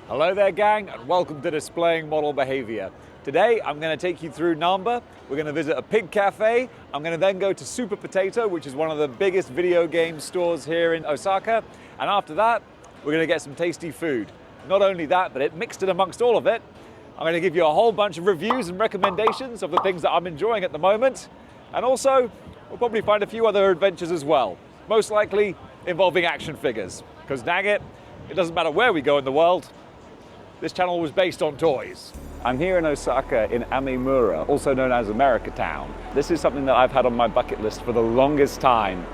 Hello there gang, and welcome to Displaying-Model-Behaviour. Today I'm going to take you through Namba. We're going to visit a pig cafe. I'm going to then go to Super Potato, which is one of the biggest video game stores here in Osaka. And after that, we're going to get some tasty food. Not only that, but mixed in amongst all of it, I'm going to give you a whole bunch of reviews and recommendations of the things that I'm enjoying at the moment. And also, we'll probably find a few other adventures as well. Most likely involving action figures. Because dang it doesn't matter where we go in the world. This channel was based on toys. I'm here in Osaka in Amemura, also known as America Town. This is something that I've had on my bucket list for the longest time.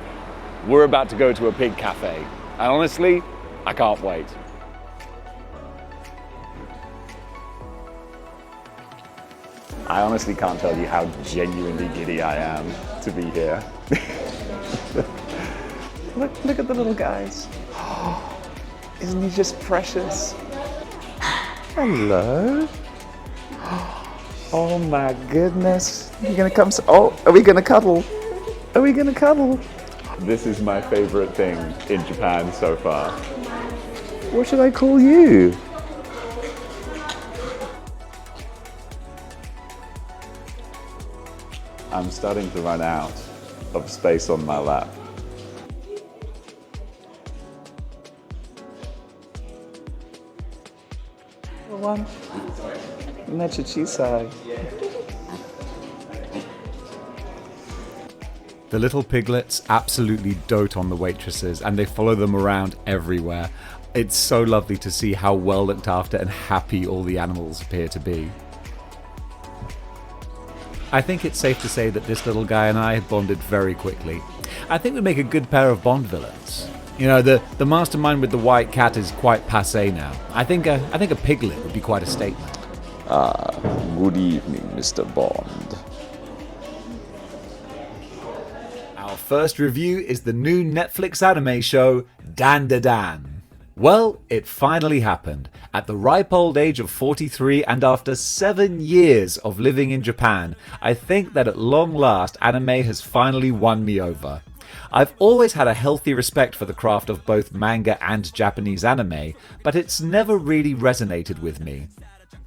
We're about to go to a pig cafe. And honestly, I can't wait. I honestly can't tell you how genuinely giddy I am to be here. Look at the little guys. Isn't he just precious? Hello. Oh my goodness. You're gonna come, are we gonna cuddle? Are we gonna cuddle? This is my favorite thing in Japan so far. What should I call you? I'm starting to run out of space on my lap. One. The little piglets absolutely dote on the waitresses and they follow them around everywhere. It's so lovely to see how well looked after and happy all the animals appear to be. I think it's safe to say that this little guy and I had bonded very quickly. I think we make a good pair of Bond villains. You know, the mastermind with the white cat is quite passé now. I think a piglet would be quite a statement. Good evening, Mr. Bond. Our first review is the new Netflix anime show, Dan Da Dan. Well, it finally happened. At the ripe old age of 43 and after 7 years of living in Japan, I think that at long last anime has finally won me over. I've always had a healthy respect for the craft of both manga and Japanese anime, but it's never really resonated with me.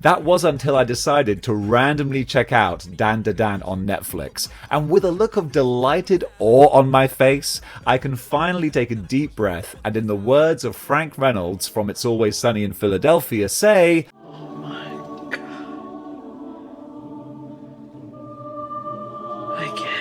That was until I decided to randomly check out Dan Da Dan on Netflix, and with a look of delighted awe on my face, I can finally take a deep breath and, in the words of Frank Reynolds from It's Always Sunny in Philadelphia, say, "Oh my God, I get it."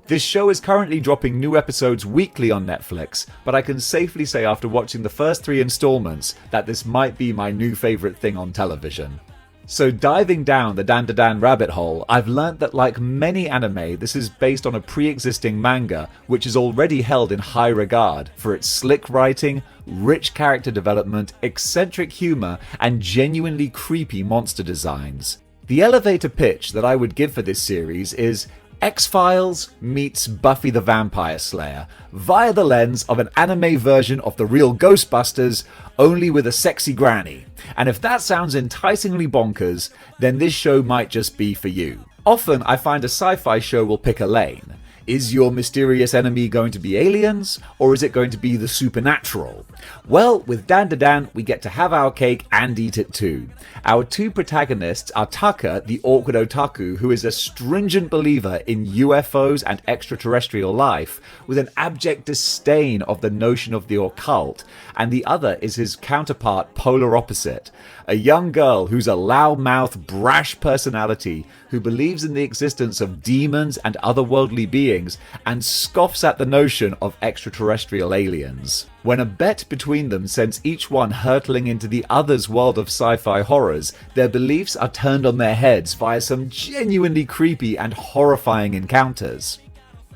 This show is currently dropping new episodes weekly on Netflix, but I can safely say after watching the first 3 installments that this might be my new favourite thing on television. So diving down the Dan Da Dan rabbit hole, I've learnt that like many anime, this is based on a pre-existing manga, which is already held in high regard for its slick writing, rich character development, eccentric humour, and genuinely creepy monster designs. The elevator pitch that I would give for this series is X-Files meets Buffy the Vampire Slayer via the lens of an anime version of the real Ghostbusters, only with a sexy granny. And if that sounds enticingly bonkers, then this show might just be for you. Often I find a sci-fi show will pick a lane. Is your mysterious enemy going to be aliens, or is it going to be the supernatural? Well, with Dan Da Dan, we get to have our cake and eat it too. Our 2 protagonists are Taka, the awkward otaku, who is a stringent believer in UFOs and extraterrestrial life, with an abject disdain of the notion of the occult, and the other is his counterpart, polar opposite, a young girl who's a loudmouth, brash personality who believes in the existence of demons and otherworldly beings and scoffs at the notion of extraterrestrial aliens. When a bet between them sends each one hurtling into the other's world of sci-fi horrors, their beliefs are turned on their heads via some genuinely creepy and horrifying encounters.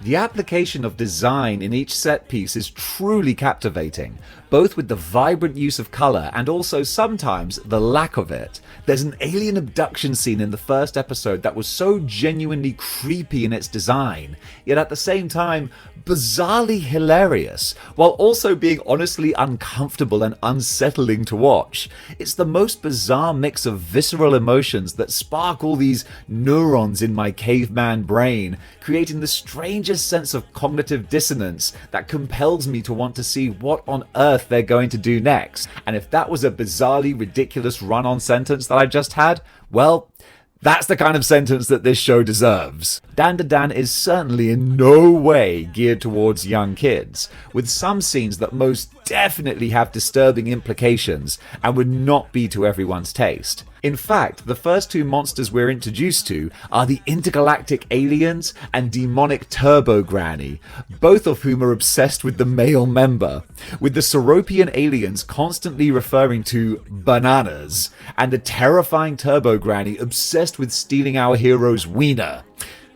The application of design in each set piece is truly captivating, both with the vibrant use of colour and also sometimes the lack of it. There's an alien abduction scene in the first episode that was so genuinely creepy in its design, yet at the same time bizarrely hilarious, while also being honestly uncomfortable and unsettling to watch. It's the most bizarre mix of visceral emotions that spark all these neurons in my caveman brain, creating the strangest sense of cognitive dissonance that compels me to want to see what on earth earth they're going to do next. And if that was a bizarrely ridiculous run-on sentence that I just had, well, that's the kind of sentence that this show deserves. Dandadan is certainly in no way geared towards young kids, with some scenes that most definitely have disturbing implications and would not be to everyone's taste. In fact, the first two monsters we're introduced to are the intergalactic aliens and demonic Turbo Granny, both of whom are obsessed with the male member, with the Soropian aliens constantly referring to bananas, and the terrifying Turbo Granny obsessed with stealing our hero's wiener.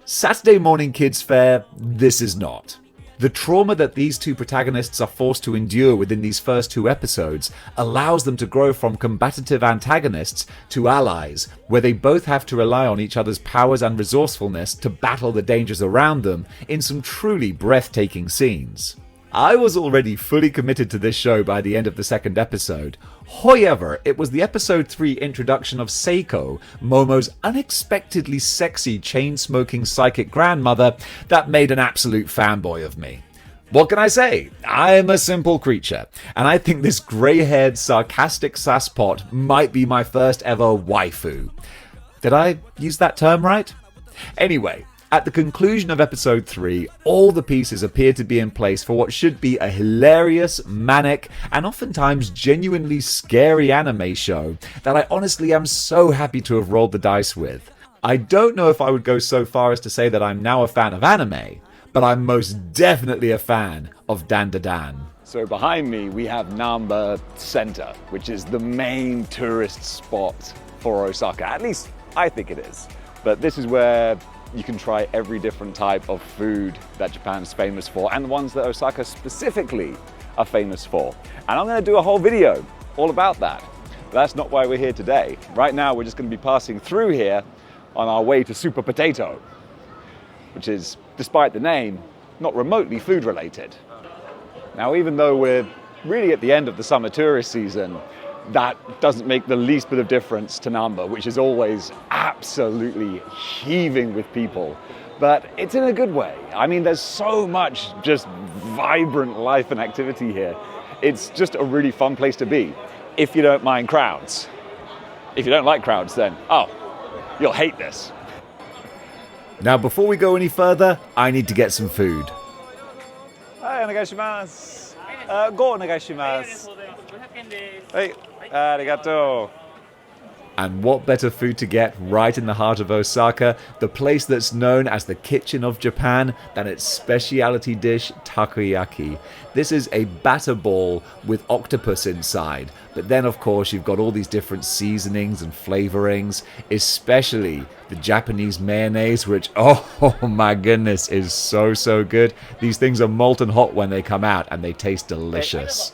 Saturday morning kids fare, this is not. The trauma that these two protagonists are forced to endure within these first two episodes allows them to grow from combative antagonists to allies, where they both have to rely on each other's powers and resourcefulness to battle the dangers around them in some truly breathtaking scenes. I was already fully committed to this show by the end of the second episode. However, it was the episode 3 introduction of Seiko, Momo's unexpectedly sexy chain-smoking psychic grandmother, that made an absolute fanboy of me. What can I say? I'm a simple creature, and I think this grey-haired sarcastic sasspot might be my first ever waifu. Did I use that term right? Anyway, at the conclusion of episode 3, all the pieces appear to be in place for what should be a hilarious, manic, and oftentimes genuinely scary anime show that I honestly am so happy to have rolled the dice with. I don't know if I would go so far as to say that I'm now a fan of anime, but I'm most definitely a fan of Dandadan. So behind me we have Namba Center, which is the main tourist spot for Osaka. At least I think it is. But this is where you can try every different type of food that Japan's famous for, and the ones that Osaka specifically are famous for. And I'm going to do a whole video all about that. But that's not why we're here today. Right now we're just going to be passing through here on our way to Super Potato, which is, despite the name, not remotely food related. Now, even though we're really at the end of the summer tourist season, that doesn't make the least bit of difference to Namba, which is always absolutely heaving with people. But it's in a good way. I mean, there's so much just vibrant life and activity here. It's just a really fun place to be, if you don't mind crowds. If you don't like crowds, then, oh, you'll hate this. Now, before we go any further, I need to get some food. Hi, onegaishimasu. Go onegaishimasu. Hey, arigato. And what better food to get right in the heart of Osaka, the place that's known as the kitchen of Japan, than its specialty dish, Takoyaki. This is a batter ball with octopus inside, but then of course you've got all these different seasonings and flavorings, especially the Japanese mayonnaise, which, oh my goodness, is so good. These things are molten hot when they come out and they taste delicious.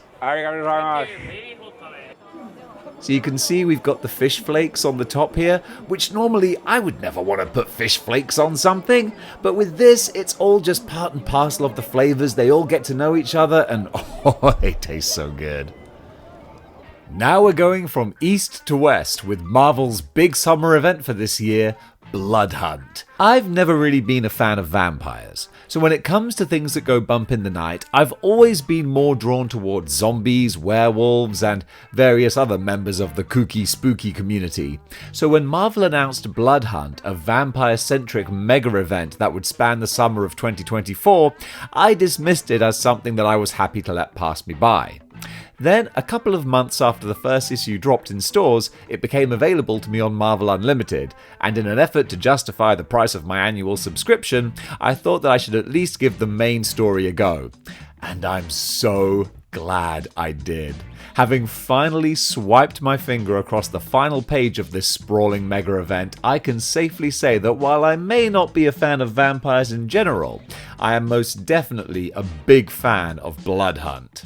So you can see we've got the fish flakes on the top here, which normally I would never want to put fish flakes on something, but with this it's all just part and parcel of the flavors. They all get to know each other and oh, they taste so good. Now we're going from east to west with Marvel's big summer event for this year, Blood Hunt. I've never really been a fan of vampires, so when it comes to things that go bump in the night, I've always been more drawn towards zombies, werewolves, and various other members of the kooky spooky community. So when Marvel announced Blood Hunt, a vampire-centric mega event that would span the summer of 2024, I dismissed it as something that I was happy to let pass me by. Then, a couple of months after the first issue dropped in stores, it became available to me on Marvel Unlimited, and in an effort to justify the price of my annual subscription, I thought that I should at least give the main story a go. And I'm so glad I did. Having finally swiped my finger across the final page of this sprawling mega event, I can safely say that while I may not be a fan of vampires in general, I am most definitely a big fan of Blood Hunt.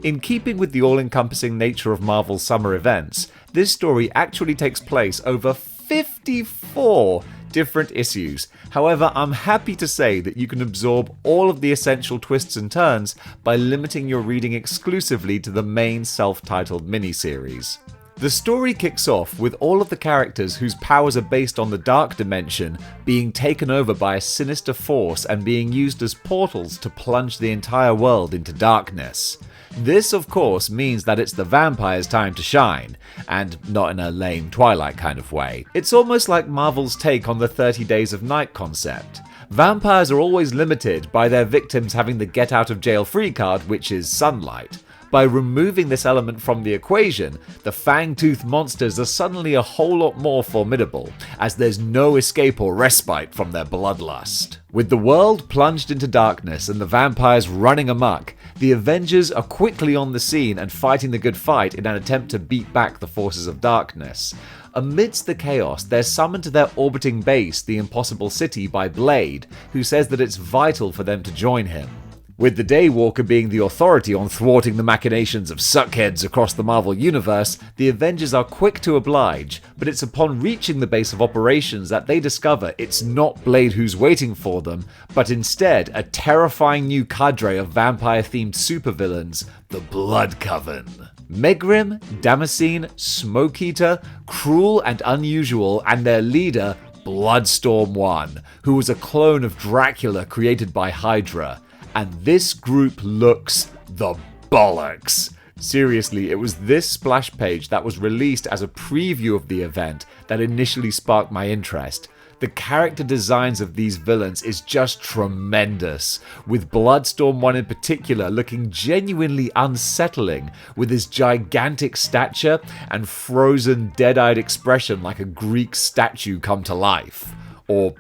In keeping with the all-encompassing nature of Marvel's summer events, this story actually takes place over 54 different issues. However, I'm happy to say that you can absorb all of the essential twists and turns by limiting your reading exclusively to the main self-titled miniseries. The story kicks off with all of the characters whose powers are based on the dark dimension being taken over by a sinister force and being used as portals to plunge the entire world into darkness. This, of course, means that it's the vampire's time to shine, and not in a lame Twilight kind of way. It's almost like Marvel's take on the 30 Days of Night concept. Vampires are always limited by their victims having the get out of jail free card, which is sunlight. By removing this element from the equation, the fang-toothed monsters are suddenly a whole lot more formidable, as there's no escape or respite from their bloodlust. With the world plunged into darkness and the vampires running amok, the Avengers are quickly on the scene and fighting the good fight in an attempt to beat back the forces of darkness. Amidst the chaos, they're summoned to their orbiting base, the Impossible City, by Blade, who says that it's vital for them to join him. With the Daywalker being the authority on thwarting the machinations of suckheads across the Marvel Universe, the Avengers are quick to oblige, but it's upon reaching the base of operations that they discover it's not Blade who's waiting for them, but instead a terrifying new cadre of vampire-themed supervillains, the Blood Coven. Megrim, Damascene, Smoke-Eater, Cruel and Unusual, and their leader, Bloodstorm 1, who was a clone of Dracula created by Hydra. And this group looks the bollocks. Seriously, it was this splash page that was released as a preview of the event that initially sparked my interest. The character designs of these villains is just tremendous, with Bloodstorm 1 in particular looking genuinely unsettling with his gigantic stature and frozen dead-eyed expression like a Greek statue come to life. Or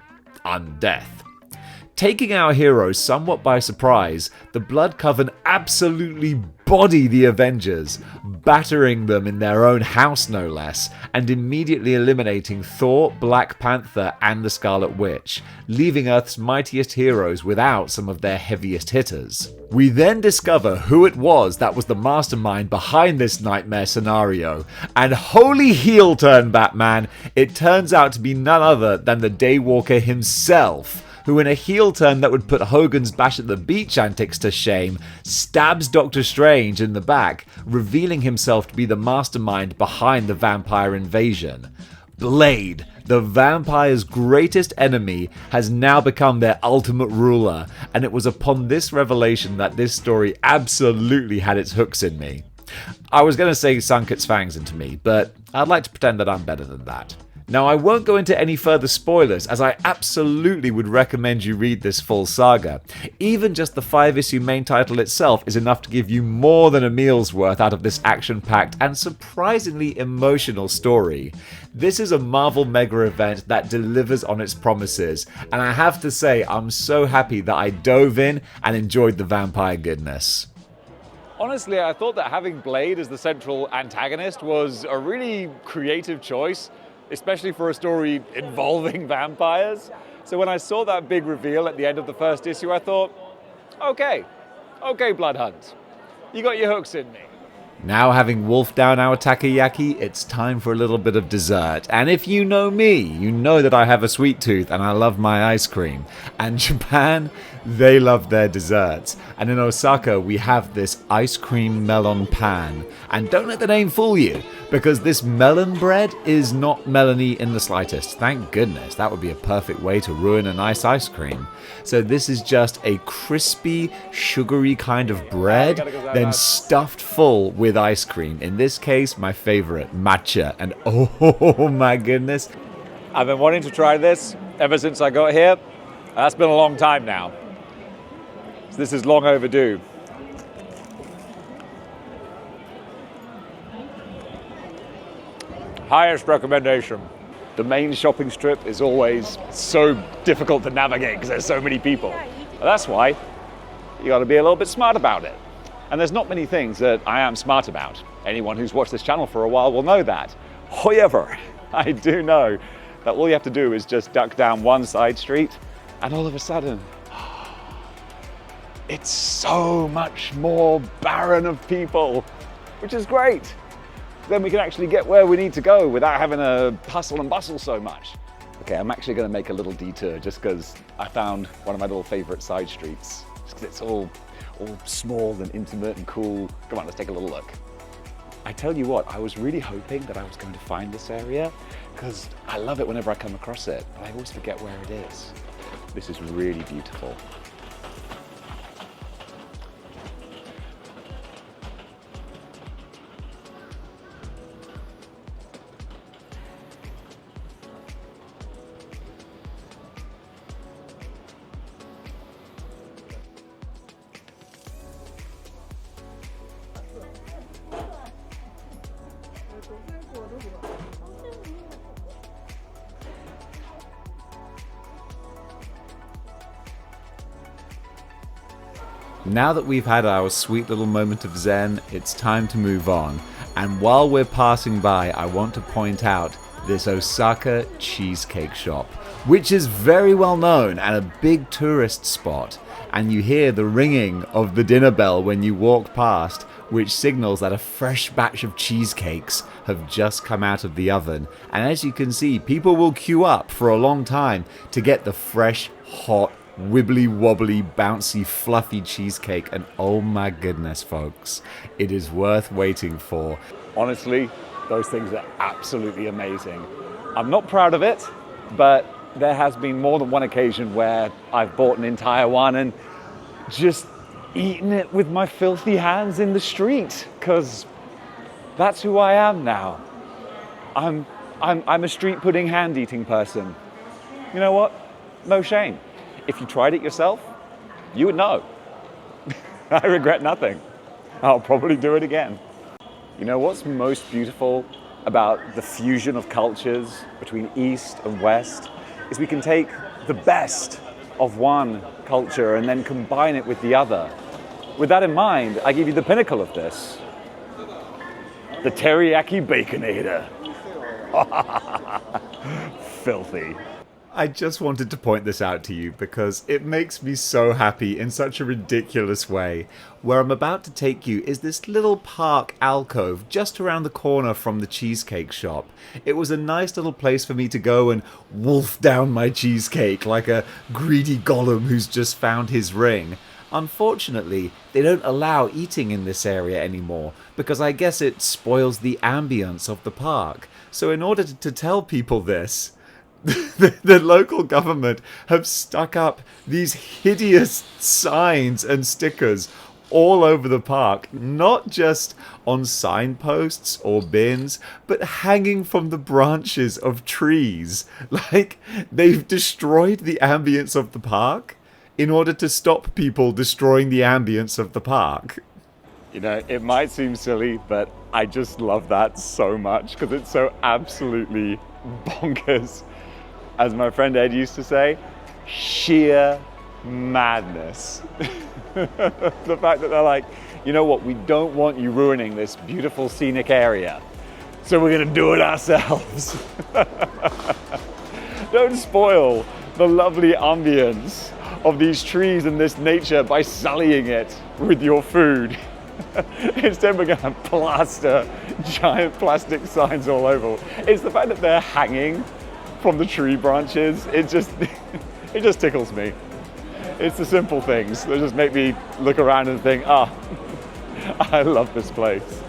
undeath. Taking our heroes somewhat by surprise, the Blood Coven absolutely body the Avengers, battering them in their own house no less, and immediately eliminating Thor, Black Panther, and the Scarlet Witch, leaving Earth's mightiest heroes without some of their heaviest hitters. We then discover who it was that was the mastermind behind this nightmare scenario, and holy heel turn, Batman, it turns out to be none other than the Daywalker himself, who in a heel turn that would put Hogan's Bash at the Beach antics to shame, stabs Doctor Strange in the back, revealing himself to be the mastermind behind the vampire invasion. Blade, the vampire's greatest enemy, has now become their ultimate ruler, and it was upon this revelation that this story absolutely had its hooks in me. I was going to say sunk its fangs into me, but I'd like to pretend that I'm better than that. Now, I won't go into any further spoilers, as I absolutely would recommend you read this full saga. Even just the 5-issue main title itself is enough to give you more than a meal's worth out of this action-packed and surprisingly emotional story. This is a Marvel mega event that delivers on its promises, and I have to say I'm so happy that I dove in and enjoyed the vampire goodness. Honestly, I thought that having Blade as the central antagonist was a really creative choice, especially for a story involving vampires. So when I saw that big reveal at the end of the first issue, I thought, okay, Bloodhunt, you got your hooks in me. Now, having wolfed down our takoyaki, it's time for a little bit of dessert. And if you know me, you know that I have a sweet tooth and I love my ice cream. And Japan, they love their desserts. And in Osaka, we have this ice cream melon pan. And don't let the name fool you, because this melon bread is not melony in the slightest. Thank goodness, that would be a perfect way to ruin a nice ice cream. So this is just a crispy, sugary kind of bread, then stuffed full with ice cream. In this case, my favorite, matcha. And oh my goodness. I've been wanting to try this ever since I got here. That's been a long time now. So this is long overdue. Highest recommendation. The main shopping strip is always so difficult to navigate because there's so many people. But that's why you got to be a little bit smart about it. And there's not many things that I am smart about. Anyone who's watched this channel for a while will know that. However, I do know that all you have to do is just duck down one side street and all of a sudden, it's so much more barren of people, which is great. Then we can actually get where we need to go without having to hustle and bustle so much. Okay, I'm actually going to make a little detour just because I found one of my little favorite side streets. Just because it's all small and intimate and cool. Come on, let's take a little look. I tell you what, I was really hoping that I was going to find this area because I love it whenever I come across it, but I always forget where it is. This is really beautiful. Now that we've had our sweet little moment of zen, it's time to move on. And while we're passing by, I want to point out this Osaka cheesecake shop, which is very well known and a big tourist spot. And you hear the ringing of the dinner bell when you walk past, which signals that a fresh batch of cheesecakes have just come out of the oven. And as you can see, people will queue up for a long time to get the fresh, hot, wibbly wobbly, bouncy, fluffy cheesecake, and oh my goodness, folks, it is worth waiting for. Honestly, those things are absolutely amazing. I'm not proud of it, but there has been more than one occasion where I've bought an entire one and just eaten it with my filthy hands in the street, because that's who I am now. I'm a street pudding hand eating person. You know what? No shame. If you tried it yourself, you would know. I regret nothing. I'll probably do it again. You know what's most beautiful about the fusion of cultures between East and West is we can take the best of one culture and then combine it with the other. With that in mind, I give you the pinnacle of this. The teriyaki baconator. Filthy. I just wanted to point this out to you because it makes me so happy in such a ridiculous way. Where I'm about to take you is this little park alcove just around the corner from the cheesecake shop. It was a nice little place for me to go and wolf down my cheesecake like a greedy golem who's just found his ring. Unfortunately, they don't allow eating in this area anymore because I guess it spoils the ambience of the park. So in order to tell people this, the local government have stuck up these hideous signs and stickers all over the park, not just on signposts or bins, but hanging from the branches of trees. Like, they've destroyed the ambience of the park in order to stop people destroying the ambience of the park. You know, it might seem silly, but I just love that so much because it's so absolutely bonkers. As my friend Ed used to say, sheer madness. The fact that they're like, you know what, we don't want you ruining this beautiful scenic area, so we're gonna do it ourselves. Don't spoil the lovely ambience of these trees and this nature by sullying it with your food. Instead, we're gonna plaster giant plastic signs all over. It's the fact that they're hanging from the tree branches, it just tickles me. It's the simple things that just make me look around and think, I love this place.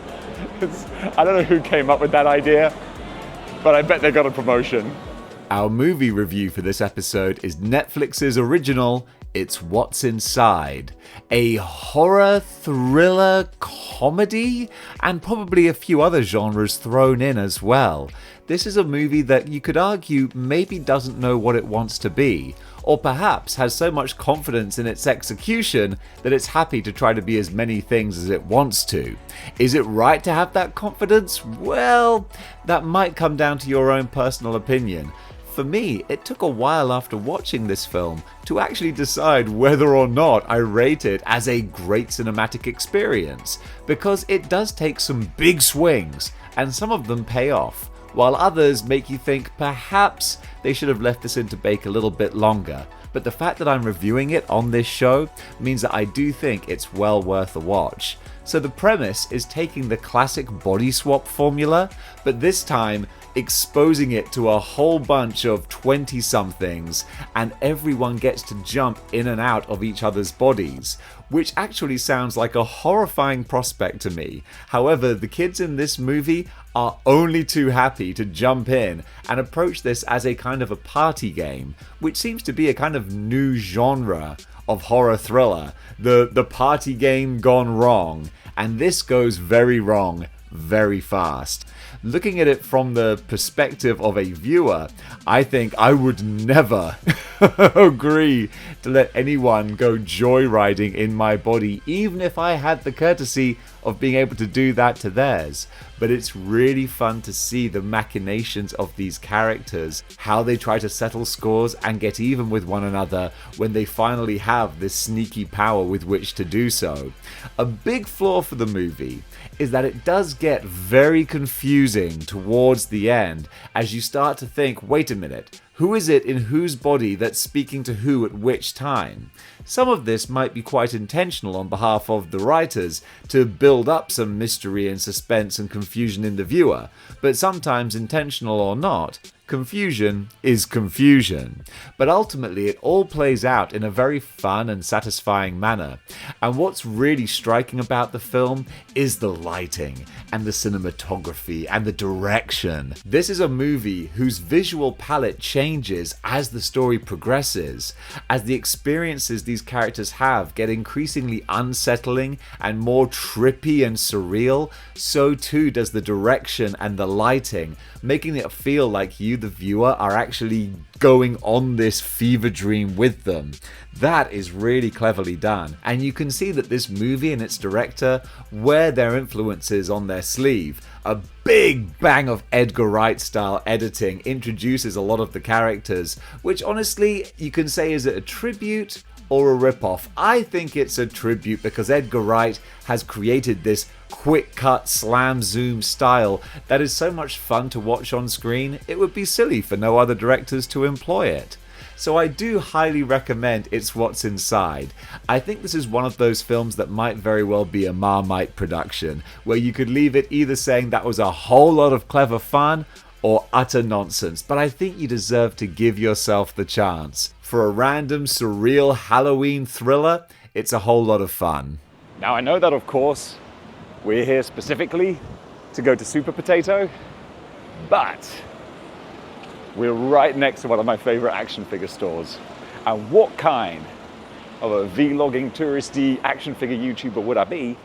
I don't know who came up with that idea, but I bet they got a promotion. Our movie review for this episode is Netflix's original It's What's Inside, a horror, thriller, comedy, and probably a few other genres thrown in as well. This is a movie that you could argue maybe doesn't know what it wants to be, or perhaps has so much confidence in its execution that it's happy to try to be as many things as it wants to. Is it right to have that confidence? Well, that might come down to your own personal opinion. For me, it took a while after watching this film to actually decide whether or not I rate it as a great cinematic experience, because it does take some big swings, and some of them pay off, while others make you think perhaps they should have left this in to bake a little bit longer. But the fact that I'm reviewing it on this show means that I do think it's well worth a watch. So the premise is taking the classic body swap formula, but this time exposing it to a whole bunch of 20-somethings, and everyone gets to jump in and out of each other's bodies, which actually sounds like a horrifying prospect to me. However, the kids in this movie are only too happy to jump in and approach this as a kind of a party game, which seems to be a kind of new genre of horror thriller, the party game gone wrong, and this goes very wrong very fast. Looking at it from the perspective of a viewer, I think I would never agree to let anyone go joyriding in my body, even if I had the courtesy of being able to do that to theirs. But it's really fun to see the machinations of these characters, how they try to settle scores and get even with one another when they finally have this sneaky power with which to do so. A big flaw for the movie is that it does get very confusing towards the end as you start to think, wait a minute, who is it in whose body that's speaking to who at which time? Some of this might be quite intentional on behalf of the writers to build up some mystery and suspense and confusion in the viewer, but sometimes intentional or not, confusion is confusion. But ultimately it all plays out in a very fun and satisfying manner. And what's really striking about the film is the lighting and the cinematography and the direction. This is a movie whose visual palette changes as the story progresses, as the experiences these characters have get increasingly unsettling and more trippy and surreal. So too does the direction and the lighting, making it feel like you, the viewer, are actually going on this fever dream with them. That is really cleverly done, and you can see that this movie and its director wear their influences on their sleeve. A big bang of Edgar Wright style editing introduces a lot of the characters, which honestly you can say is it a tribute or a ripoff. I think it's a tribute because Edgar Wright has created this quick cut slam zoom style that is so much fun to watch on screen, it would be silly for no other directors to employ it. So I do highly recommend It's What's Inside. I think this is one of those films that might very well be a Marmite production, where you could leave it either saying that was a whole lot of clever fun or utter nonsense, but I think you deserve to give yourself the chance. For a random, surreal Halloween thriller, it's a whole lot of fun. Now I know that of course we're here specifically to go to Super Potato, but we're right next to one of my favorite action figure stores. And what kind of a vlogging, touristy action figure YouTuber would I be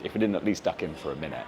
if we didn't at least duck in for a minute?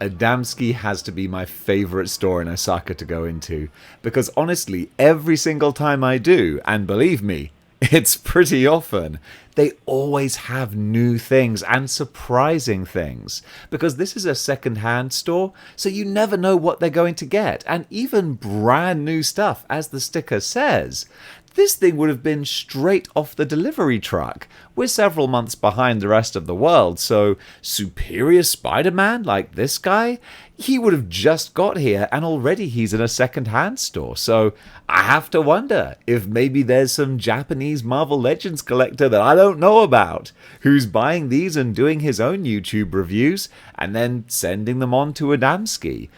Adamski has to be my favorite store in Osaka to go into, because honestly, every single time I do, and believe me, it's pretty often, they always have new things and surprising things, because this is a second-hand store, so you never know what they're going to get, and even brand new stuff, as the sticker says. This thing would have been straight off the delivery truck. We're several months behind the rest of the world, so Superior Spider-Man, like this guy, he would have just got here and already he's in a second-hand store. So I have to wonder if maybe there's some Japanese Marvel Legends collector that I don't know about who's buying these and doing his own YouTube reviews and then sending them on to Adamski.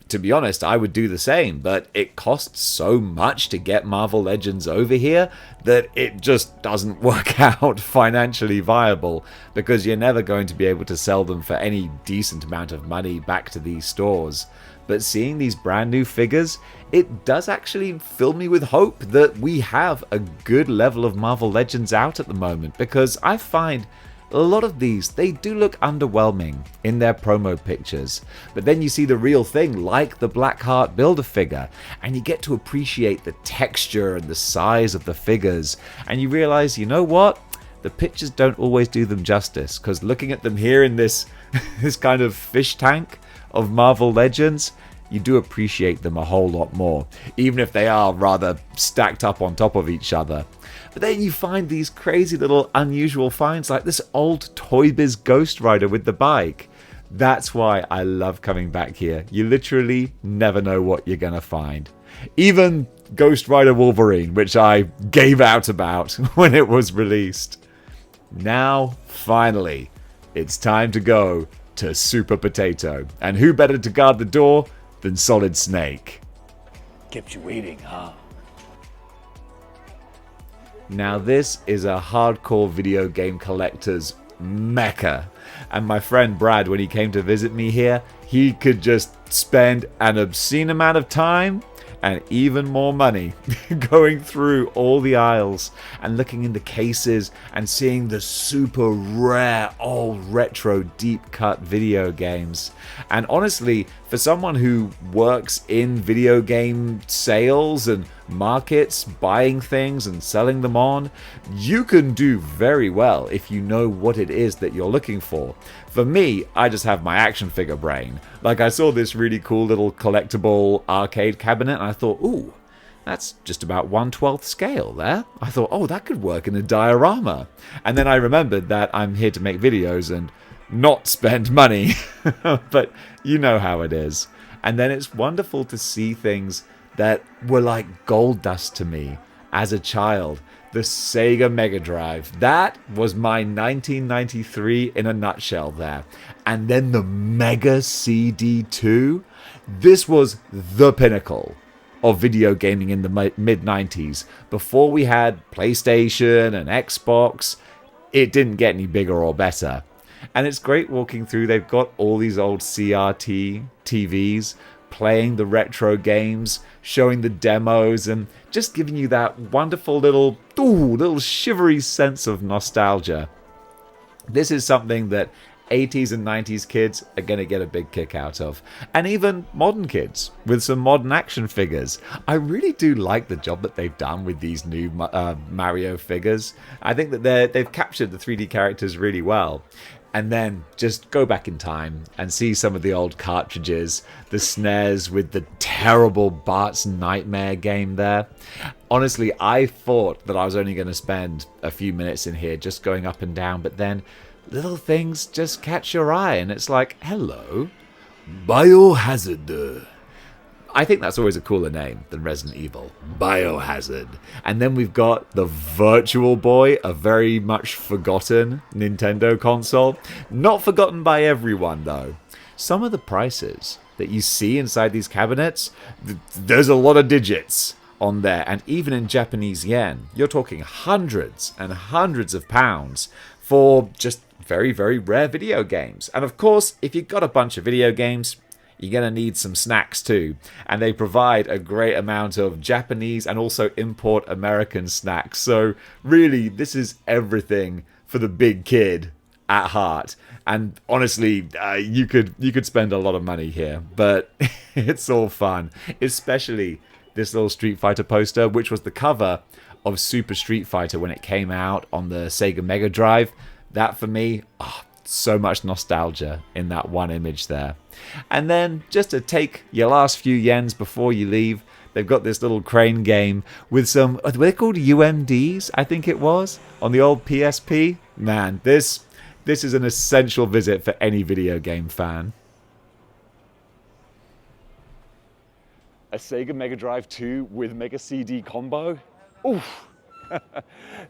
To be honest, I would do the same, but it costs so much to get Marvel Legends over here that it just doesn't work out financially viable, because you're never going to be able to sell them for any decent amount of money back to these stores. But seeing these brand new figures, it does actually fill me with hope that we have a good level of Marvel Legends out at the moment, because I find a lot of these, they do look underwhelming in their promo pictures. But then you see the real thing, like the Blackheart Build-A-Figure, and you get to appreciate the texture and the size of the figures. And you realize, you know what? The pictures don't always do them justice, because looking at them here in this, this kind of fish tank of Marvel Legends, you do appreciate them a whole lot more, even if they are rather stacked up on top of each other. But then you find these crazy little unusual finds like this old Toy Biz Ghost Rider with the bike. That's why I love coming back here. You literally never know what you're gonna find. Even Ghost Rider Wolverine, which I gave out about when it was released. Now, finally, it's time to go to Super Potato. And who better to guard the door than Solid Snake? Kept you waiting, huh? Now this is a hardcore video game collector's mecca. And my friend Brad, when he came to visit me here, he could just spend an obscene amount of time and even more money going through all the aisles and looking in the cases and seeing the super rare old retro deep cut video games. And honestly, for someone who works in video game sales and markets, buying things and selling them on, you can do very well if you know what it is that you're looking for. For me, I just have my action figure brain. Like, I saw this really cool little collectible arcade cabinet and I thought, ooh, that's just about 1/12 scale there. I thought, oh, that could work in a diorama. And then I remembered that I'm here to make videos and not spend money. But you know how it is. And then it's wonderful to see things that were like gold dust to me as a child. The Sega Mega Drive. That was my 1993 in a nutshell there. And then the Mega CD2. This was the pinnacle of video gaming in the mid-90s. Before we had PlayStation and Xbox, it didn't get any bigger or better. And it's great walking through. They've got all these old CRT TVs playing the retro games, showing the demos, and just giving you that wonderful little shivery sense of nostalgia. This is something that 80s and 90s kids are going to get a big kick out of. And even modern kids with some modern action figures. I really do like the job that they've done with these new Mario figures. I think that they've captured the 3D characters really well. And then just go back in time and see some of the old cartridges, the SNES with the terrible Bart's Nightmare game there. Honestly, I thought that I was only going to spend a few minutes in here just going up and down, but then little things just catch your eye and it's like, hello, Biohazard. I think that's always a cooler name than Resident Evil. Biohazard. And then we've got the Virtual Boy, a very much forgotten Nintendo console. Not forgotten by everyone, though. Some of the prices that you see inside these cabinets, there's a lot of digits on there. And even in Japanese yen, you're talking hundreds and hundreds of pounds for just very, very rare video games. And of course, if you've got a bunch of video games, you're going to need some snacks too. And they provide a great amount of Japanese and also import American snacks. So really, this is everything for the big kid at heart. And honestly, you could spend a lot of money here, but it's all fun. Especially this little Street Fighter poster, which was the cover of Super Street Fighter when it came out on the Sega Mega Drive. That for me, so much nostalgia in that one image there. And then just to take your last few yens before you leave, they've got this little crane game with some, were they called UMDs, I think it was, on the old PSP. Man, this is an essential visit for any video game fan. A Sega Mega Drive 2 with Mega CD combo? Oof!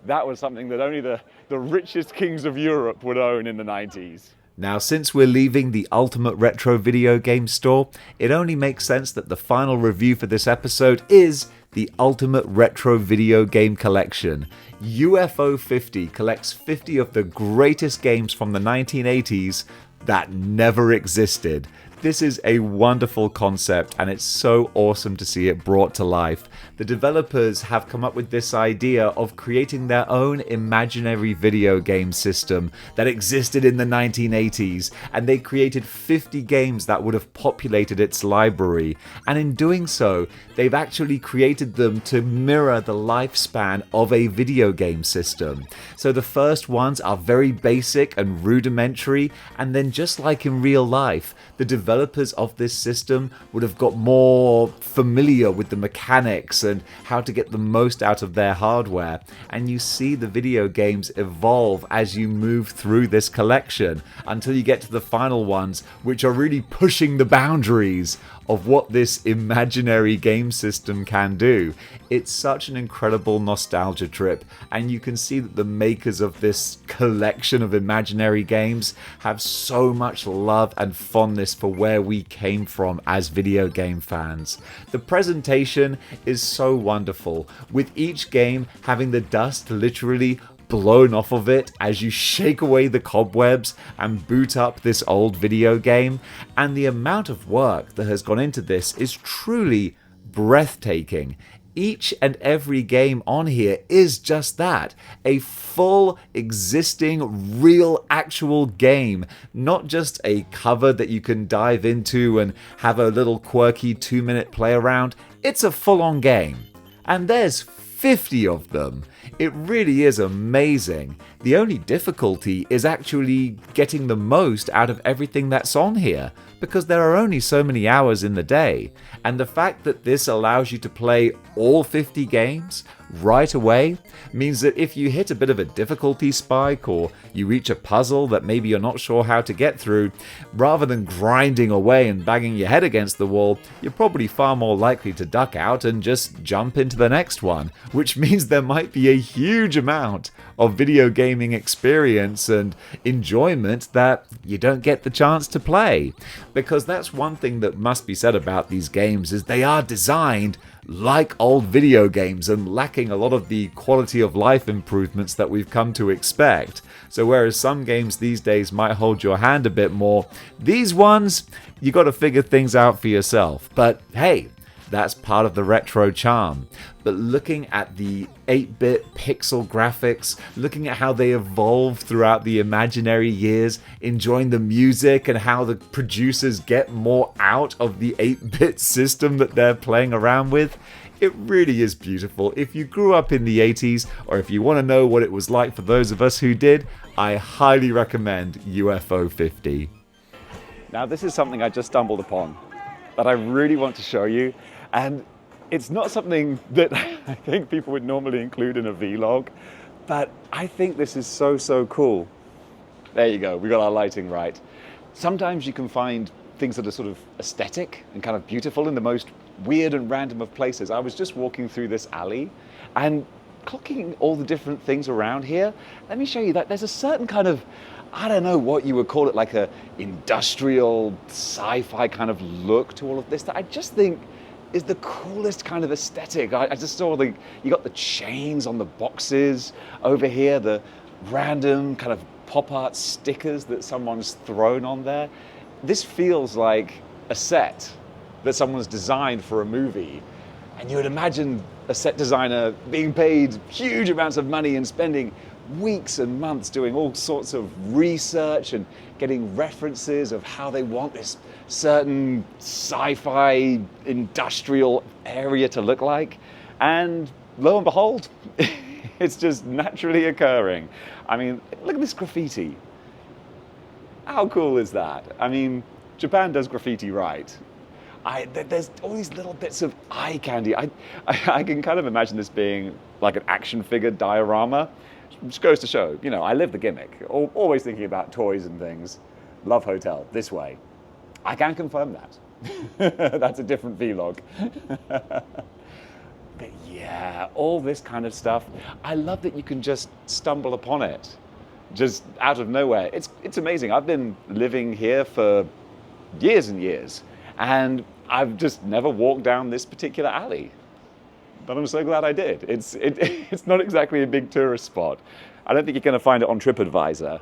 That was something that only the richest kings of Europe would own in the 90s. Now, since we're leaving the Ultimate Retro Video Game Store, it only makes sense that the final review for this episode is the Ultimate Retro Video Game Collection. UFO 50 collects 50 of the greatest games from the 1980s that never existed. This is a wonderful concept and it's so awesome to see it brought to life. The developers have come up with this idea of creating their own imaginary video game system that existed in the 1980s, and they created 50 games that would have populated its library, and in doing so they've actually created them to mirror the lifespan of a video game system. So the first ones are very basic and rudimentary, and then just like in real life, the developers developers of this system would have got more familiar with the mechanics and how to get the most out of their hardware. And you see the video games evolve as you move through this collection until you get to the final ones, which are really pushing the boundaries of what this imaginary game system can do. It's such an incredible nostalgia trip, and you can see that the makers of this collection of imaginary games have so much love and fondness for where we came from as video game fans. The presentation is so wonderful, with each game having the dust literally blown off of it as you shake away the cobwebs and boot up this old video game, and the amount of work that has gone into this is truly breathtaking. Each and every game on here is just that, a full existing real actual game, not just a cover that you can dive into and have a little quirky 2-minute play around. It's a full-on game, and there's 50 of them. It really is amazing. The only difficulty is actually getting the most out of everything that's on here, because there are only so many hours in the day. And the fact that this allows you to play all 50 games right away means that if you hit a bit of a difficulty spike or you reach a puzzle that maybe you're not sure how to get through, rather than grinding away and banging your head against the wall, you're probably far more likely to duck out and just jump into the next one, which means there might be a huge amount of video gaming experience and enjoyment that you don't get the chance to play. Because that's one thing that must be said about these games, is they are designed like old video games and lacking a lot of the quality of life improvements that we've come to expect. So whereas some games these days might hold your hand a bit more, these ones, you got to figure things out for yourself. But hey, that's part of the retro charm. But looking at the 8-bit pixel graphics, looking at how they evolve throughout the imaginary years, enjoying the music and how the producers get more out of the 8-bit system that they're playing around with, it really is beautiful. If you grew up in the 80s, or if you want to know what it was like for those of us who did, I highly recommend UFO 50. Now this is something I just stumbled upon that I really want to show you, and it's not something that I think people would normally include in a vlog, but I think this is so cool. There you go, we got our lighting right. Sometimes you can find things that are sort of aesthetic and kind of beautiful in the most weird and random of places. I was just walking through this alley and clocking all the different things around here. Let me show you that there's a certain kind of, I don't know what you would call it, like a industrial sci-fi kind of look to all of this that I just think is the coolest kind of aesthetic. I just saw you got the chains on the boxes over here, the random kind of pop art stickers that someone's thrown on there. This feels like a set that someone's designed for a movie. And you would imagine a set designer being paid huge amounts of money and spending weeks and months doing all sorts of research and getting references of how they want this certain sci-fi industrial area to look like. And lo and behold, it's just naturally occurring. I mean, look at this graffiti. How cool is that? I mean, Japan does graffiti right. There's all these little bits of eye candy. I can kind of imagine this being like an action figure diorama. Which goes to show, you know, I live the gimmick. Always thinking about toys and things. Love Hotel, this way. I can confirm that. That's a different vlog. But yeah, all this kind of stuff. I love that you can just stumble upon it, just out of nowhere. It's amazing. I've been living here for years and years, and I've just never walked down this particular alley. But I'm so glad I did. It's not exactly a big tourist spot. I don't think you're going to find it on TripAdvisor.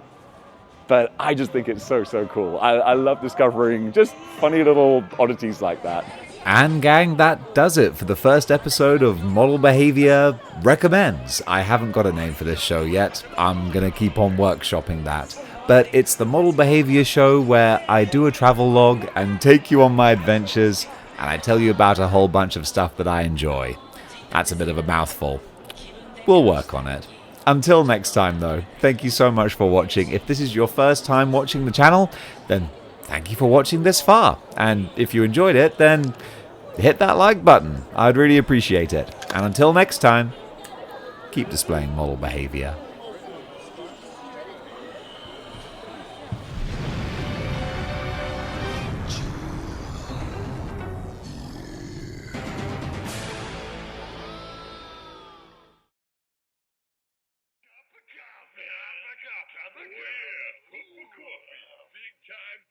But I just think it's so cool. I love discovering just funny little oddities like that. And gang, that does it for the first episode of Model Behaviour Recommends. I haven't got a name for this show yet. I'm going to keep on workshopping that. But it's the Model Behaviour show where I do a travel log and take you on my adventures, and I tell you about a whole bunch of stuff that I enjoy. That's a bit of a mouthful. We'll work on it. Until next time though, thank you so much for watching. If this is your first time watching the channel, then thank you for watching this far. And if you enjoyed it, then hit that like button. I'd really appreciate it. And until next time, keep displaying model behavior. Coffee, big time.